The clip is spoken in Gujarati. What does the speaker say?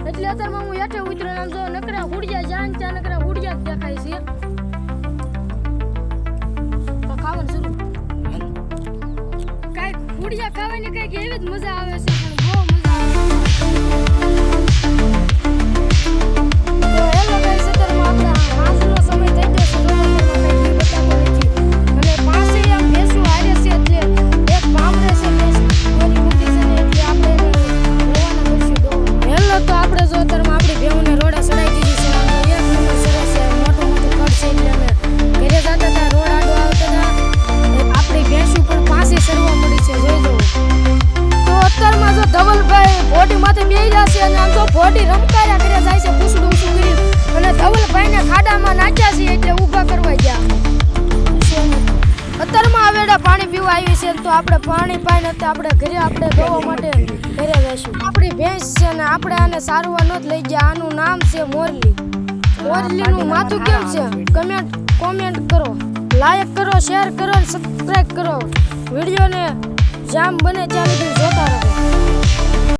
એટલે અત્યારમાં હું હેઠે ઉતરો આમ જો નકરા હુડિયા જાન ત્યાં નકરા હુડિયા દેખાય છે તો ખાવાનું શરૂ કાઈ હુડિયા ખાવાની કઈક એવી જ મજા આવે છે પણ બહુ મજા આવે તો હેલો ગાઈસ અત્યારમાં આપણા આજનો સમય થઈ ગયો છે અને પાસે આમ બેસું હારે છે એટલે એક ભામરે છે બેસ કોની મૂકી છે ને એટલે આપણે રોવાના કરશું તો હેલો તો આપણે જો અત્યારમાં આપણી ભેવને રોડા ચડાઈ દીધી છે આમ એક નંબર સરસ છે મોટું કટ છે એટલે અમે ઘરે જતા હતા રોડ આડો આવતા હતા આપણી ભેંસું પણ પાસે સરવા મળી છે જોઈ જવું તો અત્યારમાં જો ધવલભાઈ બોડી માથે બેહી જશે અને આમ તો બોડી રમકાર્યા કરે જાય છે પૂછડું ઊંચું કરી અને ધવલભાઈને ખાડામાં નાખ્યા છે એટલે ઊભા કરવા ગયા અત્યારમાં આવેડા પાણી પીવા આવી છે તો આપણે પાણી પાઈને આપણે ઘરે આપણે ધોવા માટે ઘરે જઈશું આપણી ભેંસ છે ને આપણે આને સારવાર ન લઈ ગયા આનું નામ છે મોરલી મોરલીનું માથું કેમ છે કોમેન્ટ કરો લાઈક કરો શેર કરો સબસ્ક્રાઇબ કરો વિડીયોને જામ બને ત્યાં સુધી જોતા રહો